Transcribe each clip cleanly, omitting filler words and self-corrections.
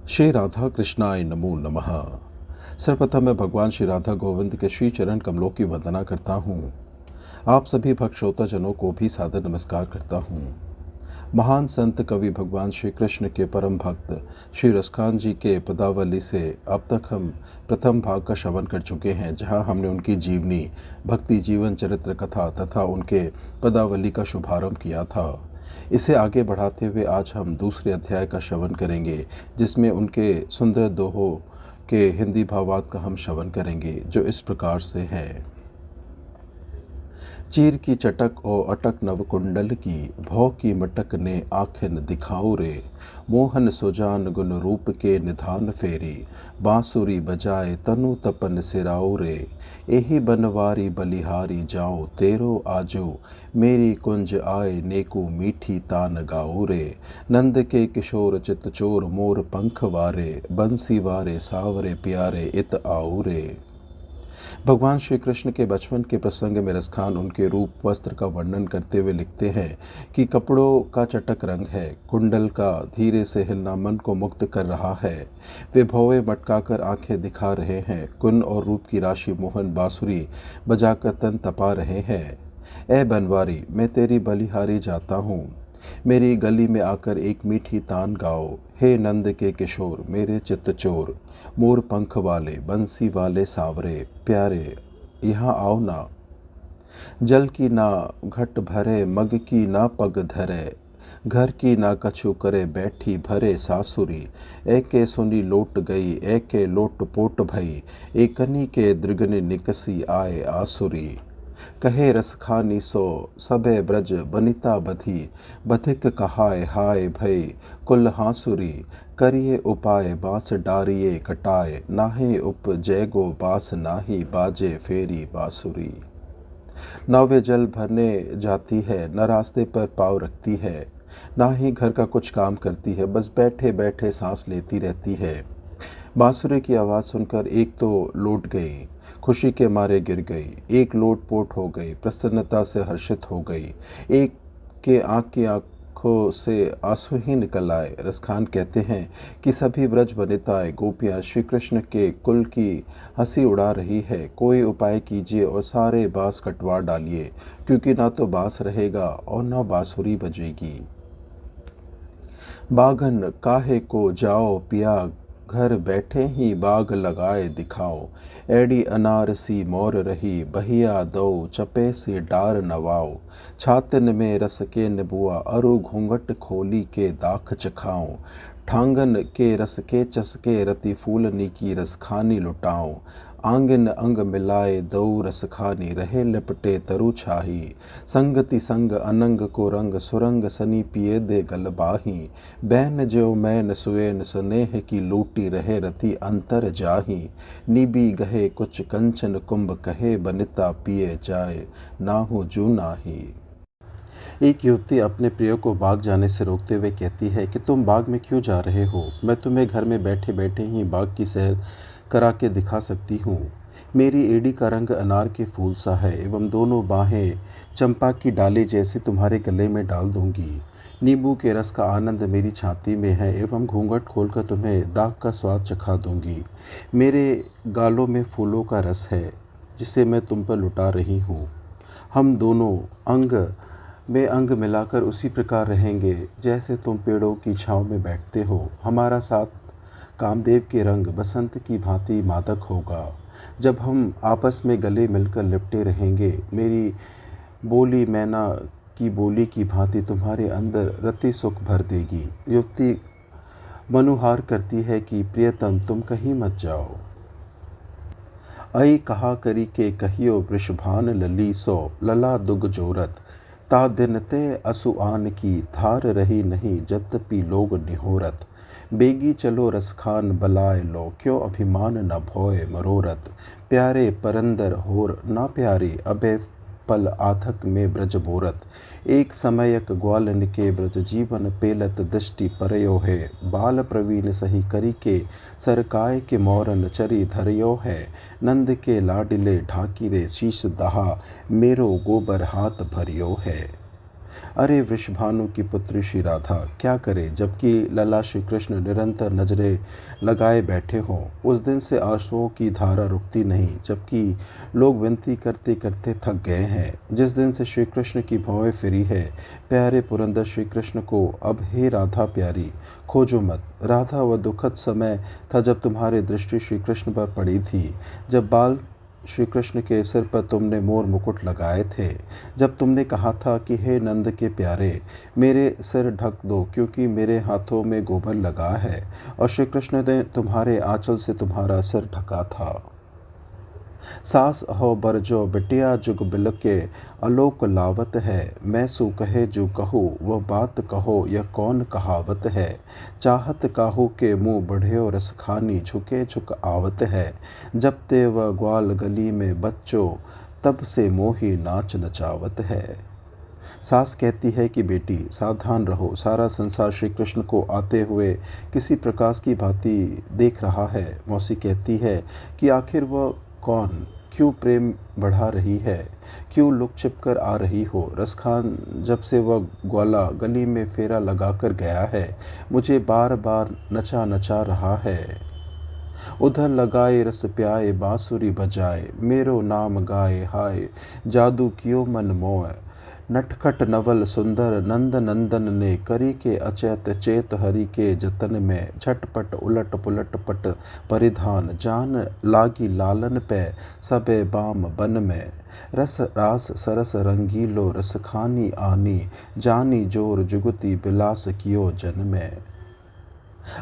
श्री राधा कृष्णाय नमो नमः। सर्वप्रथम मैं भगवान श्री राधा गोविंद के श्री चरण कमलों की वंदना करता हूँ। आप सभी भक्त श्रोताजनों को भी सादर नमस्कार करता हूँ। महान संत कवि भगवान श्री कृष्ण के परम भक्त श्री रसखान जी के पदावली से अब तक हम प्रथम भाग का श्रवण कर चुके हैं, जहाँ हमने उनकी जीवनी, भक्ति जीवन चरित्र कथा तथा उनके पदावली का शुभारंभ किया था। इसे आगे बढ़ाते हुए आज हम दूसरे अध्याय का श्रवण करेंगे, जिसमें उनके सुंदर दोहों के हिंदी भावार्थ का हम श्रवण करेंगे, जो इस प्रकार से है। चीर की चटक और अटक नव कुंडल की, भौ की मटक ने आखिन दिखाओ रे। मोहन सुजान गुण रूप के निधान फेरी, बांसुरी बजाए तनु तपन सिराओ रे। एही बनवारी बलिहारी जाओ तेरो आजो, मेरी कुंज आए नेकू मीठी तान गाओ रे। नंद के किशोर चित चोर मोर पंख वारे, बंसी वारे सावरे प्यारे इत आओ रे। भगवान श्री कृष्ण के बचपन के प्रसंग में रसखान उनके रूप वस्त्र का वर्णन करते हुए लिखते हैं कि कपड़ों का चटक रंग है, कुंडल का धीरे से हिलना मन को मुक्त कर रहा है। वे भौवे मटकाकर आंखें दिखा रहे हैं, गुण और रूप की राशि मोहन बांसुरी बजाकर तन तपा रहे हैं। ए बनवारी, मैं तेरी बलिहारी जाता हूँ, मेरी गली में आकर एक मीठी तान गाओ। हे नंद के किशोर मेरे चित्त चोर, मोर पंख वाले बंसी वाले सावरे प्यारे, यहाँ आओ ना। जल की ना घट भरे, मग की ना पग धरे, घर की ना कछु करे बैठी भरे सासुरी। एके सुनी लोट गई एके लोट पोट भई, एकनी के दृगनि निकसी आए आसुरी। कहे रसखानी सो सबे ब्रज बनिता बधी, बधिक कहाय हाय भय कुल हासुरी। करिए उपाय बाँस डारिये कटाए, नाहे उप जैगो बाँस नाही बाजे फेरी बाँसुरी। नावें जल भरने जाती है, न रास्ते पर पाँव रखती है, ना ही घर का कुछ काम करती है, बस बैठे बैठे सांस लेती रहती है। बांसुरी की आवाज़ सुनकर एक तो लौट गई, खुशी के मारे गिर गई, एक लोटपोट हो गई, प्रसन्नता से हर्षित हो गई, एक के आँख की आँखों से आंसू ही निकल आए। रसखान कहते हैं कि सभी ब्रज वनिताएं गोपियाँ श्री कृष्ण के कुल की हंसी उड़ा रही है। कोई उपाय कीजिए और सारे बाँस कटवा डालिए, क्योंकि ना तो बाँस रहेगा और ना बांसुरी बजेगी। बागन काहे को जाओ पिया, घर बैठे ही बाग लगाए दिखाओ। एड़ी अनार सी मोर रही, बहिया दो चपे से डार नवाओ। छातिन में रस के नबुआ, अरु घूंघट खोली के दाख चखाओ। ठांगन के रस के चसके, रति फूलनी की रसखानी लुटाओ। आंगिन अंग मिलाए दो रसखानी, रहे लिपटे तरु छाही। संगति संग अनंग को रंग, सुरंग सनी पिए दे गलबाही। बैन जो मैन सुएन स्नेह की लूटी, रहे रति अंतर जाही। निबी गहे कुछ कंचन कुंभ, कहे बनिता पिए जाए नाहु जू नाही। एक युवती अपने प्रिय को बाग जाने से रोकते हुए कहती है कि तुम बाग में क्यों जा रहे हो, मैं तुम्हें घर में बैठे बैठे ही बाग की सैर करा के दिखा सकती हूँ। मेरी एड़ी का रंग अनार के फूल सा है, एवं दोनों बाहें चंपा की डाली जैसी तुम्हारे गले में डाल दूंगी। नींबू के रस का आनंद मेरी छाती में है, एवं घूंघट खोलकर तुम्हें दाग का स्वाद चखा दूंगी। मेरे गालों में फूलों का रस है, जिसे मैं तुम पर लुटा रही हूँ। हम दोनों अंग में अंग मिलाकर उसी प्रकार रहेंगे, जैसे तुम पेड़ों की छाँव में बैठते हो। हमारा साथ कामदेव के रंग बसंत की भांति मादक होगा, जब हम आपस में गले मिलकर लिपटे रहेंगे। मेरी बोली मैना की बोली की भांति तुम्हारे अंदर रति सुख भर देगी। युवती मनुहार करती है कि प्रियतम तुम कहीं मत जाओ। अई कहा करी के कहियो वृषभान लली, सो लला दुग जोरत। ता दिन ते असुआन की, धार रही नहीं जतपि लोग निहोरत। बेगी चलो रसखान बलाए लो, क्यों अभिमान न भोए मरोरत। प्यारे परंदर होर ना प्यारे, अबे पल आथक में ब्रज बोरत। एक समयक ग्वालन के ब्रज जीवन, पेलत दृष्टि परयो है। बाल प्रवीण सही करी के, सरकाय के मोरन चरी धरयो है। नंद के लाडिले ढाकी रे, शीश दहा मेरो गोबर हाथ भरियो है। अरे वृषभानु की पुत्री श्री राधा क्या करे, जबकि लला श्री कृष्ण निरंतर नजरें लगाए बैठे हों। उस दिन से आंसुओं की धारा रुकती नहीं, जबकि लोग विनती करते करते थक गए हैं। जिस दिन से श्री कृष्ण की भौएं फिरी है प्यारे पुरंदर श्री कृष्ण को, अब हे राधा प्यारी खोजो मत। राधा वह दुखद समय था जब तुम्हारी दृष्टि श्री कृष्ण पर पड़ी थी, जब बाल श्री कृष्ण के सिर पर तुमने मोर मुकुट लगाए थे, जब तुमने कहा था कि हे नंद के प्यारे मेरे सिर ढक दो क्योंकि मेरे हाथों में गोबर लगा है, और श्री कृष्ण ने तुम्हारे आंचल से तुम्हारा सिर ढका था। सास हो बरजो बिटिया जुग बिलके अलोक लावत है, मैं सु कहे जो कहूँ वह बात कहो यह कौन कहावत है। चाहत काहू के मुँह बढ़ियो रस खानी झुके झुक आवत है, जब ते वह ग्वाल गली में बच्चों तब से मोही नाच नचावत है। सास कहती है कि बेटी सावधान रहो, सारा संसार श्री कृष्ण को आते हुए किसी प्रकाश की भांति देख रहा है। मौसी कहती है कि आखिर वह कौन, क्यों प्रेम बढ़ा रही है, क्यों लुक छिप कर आ रही हो। रसखान जब से वह ग्वाला गली में फेरा लगाकर गया है मुझे बार बार नचा नचा रहा है। उधर लगाए रस प्याए बांसुरी बजाए, मेरो नाम गाए हाय जादू कियो मन मोह। नटखट नवल सुंदर नंद नंदन ने करी के अचेत चेत हरि के जतन में, झटपट उलट पुलट पट परिधान जान लागी लालन पे सबे बाम बन में। रस रास सरस रंगीलो रस खानी आनी, जानी जोर जुगती बिलास कियो जन में।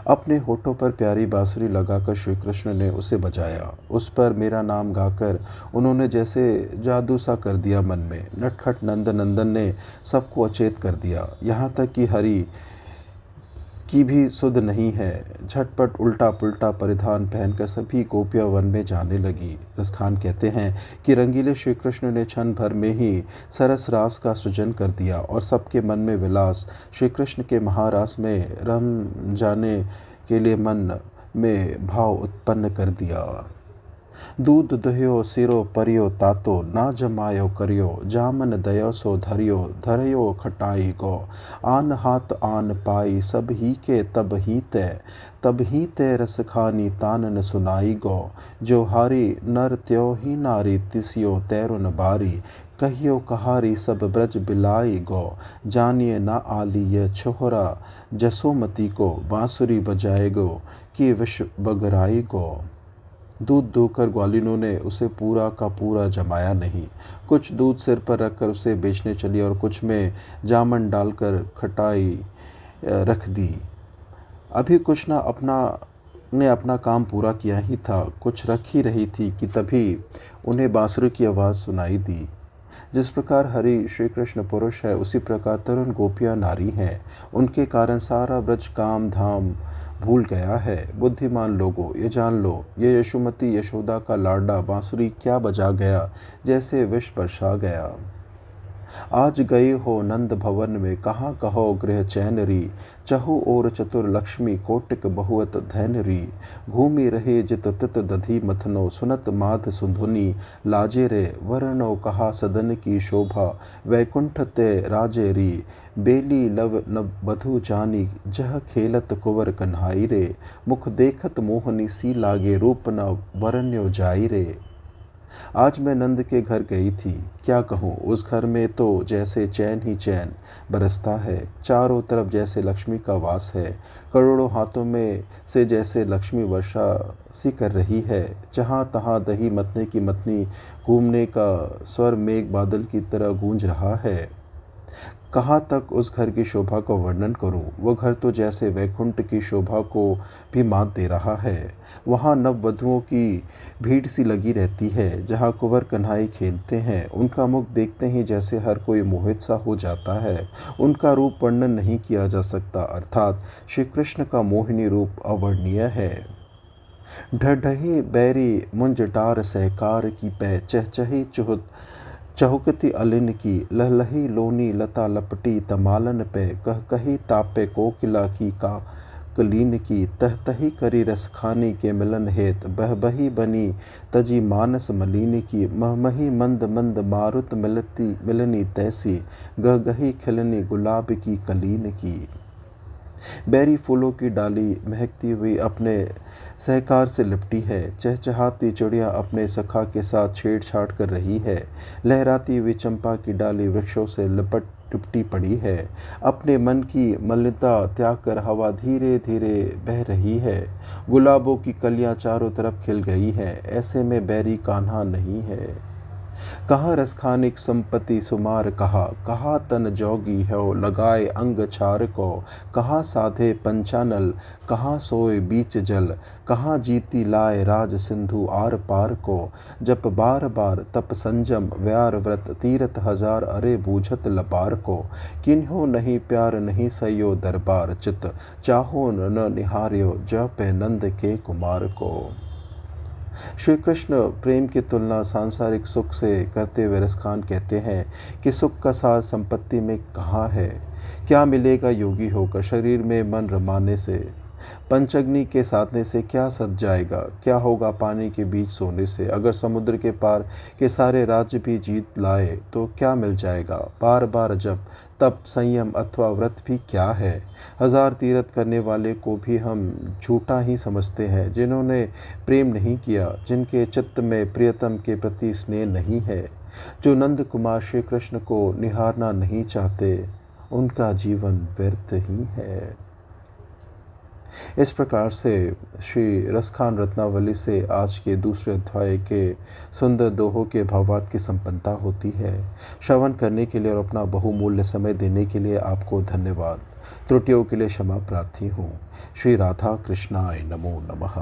अपने होठों पर प्यारी बांसुरी लगाकर श्री कृष्ण ने उसे बजाया। उस पर मेरा नाम गाकर उन्होंने जैसे जादू सा कर दिया मन में। नटखट नंद नंदन ने सबको अचेत कर दिया, यहाँ तक कि हरि की भी सुध नहीं है। झटपट उल्टा पुल्टा परिधान पहनकर सभी गोपियाँ वन में जाने लगी। रसखान कहते हैं कि रंगीले श्री कृष्ण ने क्षण भर में ही सरस रास का सृजन कर दिया और सबके मन में विलास श्री कृष्ण के महारास में रम जाने के लिए मन में भाव उत्पन्न कर दिया। दूध दुह्यो सिरो परियो तातो, ना जमायो करियो जामन दयो सो धरियो धरयो खटाई गो। आन हाथ आन पाई सब ही के तब ही ते रस खानी तानन सुनाई गो। जो हारी नर त्यो ही नारी तिसियो तैरुन बारी, कहियो कहारी सब ब्रज बिलाई गो। जानिए ना आली ये छोहरा जसोमती को, बांसुरी बजाए गो कि विष बगराई गो। दूध दूहकर ग्वालिनों ने उसे पूरा का पूरा जमाया नहीं। कुछ दूध सिर पर रखकर उसे बेचने चली और कुछ में जामन डालकर खटाई रख दी। अभी कुछ ने अपना काम पूरा किया ही था, कुछ रख ही रही थी कि तभी उन्हें बांसुरी की आवाज़ सुनाई दी। जिस प्रकार हरि श्री कृष्ण पुरुष है उसी प्रकार तरुण गोपियाँ नारी हैं। उनके कारण सारा ब्रज काम धाम भूल गया है। बुद्धिमान लोगों ये जान लो, ये यशोमती यशोदा का लाडा बांसुरी क्या बजा गया, जैसे विष बरसा गया। आज गई हो नंद भवन में, कहाँ कहो गृह चैनरी। चहु और चतुर लक्ष्मी कोटिक बहुअत धैनरी। घूमी रहे जित तित दधि मथनो, सुनत माध सुधुनी लाजे रे। वर्णो कहा सदन की शोभा, वैकुंठ ते राजे री। बेली लव न बधु जानी, जह खेलत कुंवर कन्हाई रे। मुख देखत मोहनी सी लागे, रूप न वर्ण्यो जाई रे। आज मैं नंद के घर गई थी, क्या कहूँ उस घर में तो जैसे चैन ही चैन बरसता है। चारों तरफ जैसे लक्ष्मी का वास है, करोड़ों हाथों में से जैसे लक्ष्मी वर्षा सी कर रही है। जहाँ तहाँ दही मतने की मतनी घूमने का स्वर मेघ बादल की तरह गूंज रहा है। कहाँ तक उस घर की शोभा का वर्णन करूं, वह घर तो जैसे वैकुंठ की शोभा को भी मात दे रहा है। वहाँ नववधुओं की भीड़ सी लगी रहती है, जहाँ कुंवर कन्हाई खेलते हैं। उनका मुख देखते ही जैसे हर कोई मोहित सा हो जाता है। उनका रूप वर्णन नहीं किया जा सकता, अर्थात श्री कृष्ण का मोहिनी रूप अवर्णनीय है। ढढही बैरी मुंज डार सहकार की पै, चहचही चुहत चहुकती अलिन की। लहलही लोनी लता लपटी तमालन पे, कह कही तापे कोकिला की का कलीन की, तह तही करी रस खानी के मिलन हेत, बह बही बनी तजी मानस मलिन की, मह मही मंद मंद मारुत मिलती मिलनी तैसी, गह गही खिलनी गुलाब की कलीन की। बैरी फूलों की डाली महकती हुई अपने सहकार से लिपटी है, चहचहाती चिड़िया अपने सखा के साथ छेड़छाड़ कर रही है, लहराती हुई चंपा की डाली वृक्षों से लिपटी पड़ी है, अपने मन की मलिनता त्याग कर हवा धीरे धीरे बह रही है, गुलाबों की कलियां चारों तरफ खिल गई है, ऐसे में बैरी कान्हा नहीं है। कहाँ रसखानिक संपत्ति सुमार कहा, कहाँ तन जोगी है लगाए अंग छार को, कहाँ साधे पंचानल, कहाँ सोए बीच जल, कहाँ जीती लाए राज सिंधु आर पार को, जप बार बार तप संजम व्यार व्रत तीरथ हजार, अरे बूझत लपार को, किन्हों नहीं प्यार नहीं सयो दरबार चित, चाहो न निहार्यो जपे नंद के कुमार को। श्री कृष्ण प्रेम की तुलना सांसारिक सुख से करते हुए रसखान कहते हैं कि सुख का सार संपत्ति में कहाँ है, क्या मिलेगा योगी होकर शरीर में मन रमाने से, पंचअग्नि के साधने से क्या सध जाएगा, क्या होगा पानी के बीच सोने से, अगर समुद्र के पार के सारे राज्य भी जीत लाए तो क्या मिल जाएगा, बार बार जब तप संयम अथवा व्रत भी क्या है, हजार तीर्थ करने वाले को भी हम झूठा ही समझते हैं, जिन्होंने प्रेम नहीं किया, जिनके चित्त में प्रियतम के प्रति स्नेह नहीं है, जो नंद कुमार श्री कृष्ण को निहारना नहीं चाहते, उनका जीवन व्यर्थ ही है। इस प्रकार से श्री रसखान रत्नावली से आज के दूसरे अध्याय के सुंदर दोहों के भावार्थ की संपन्नता होती है। श्रवण करने के लिए और अपना बहुमूल्य समय देने के लिए आपको धन्यवाद। त्रुटियों के लिए क्षमा प्रार्थी हूँ। श्री राधा कृष्णाय नमो नमः।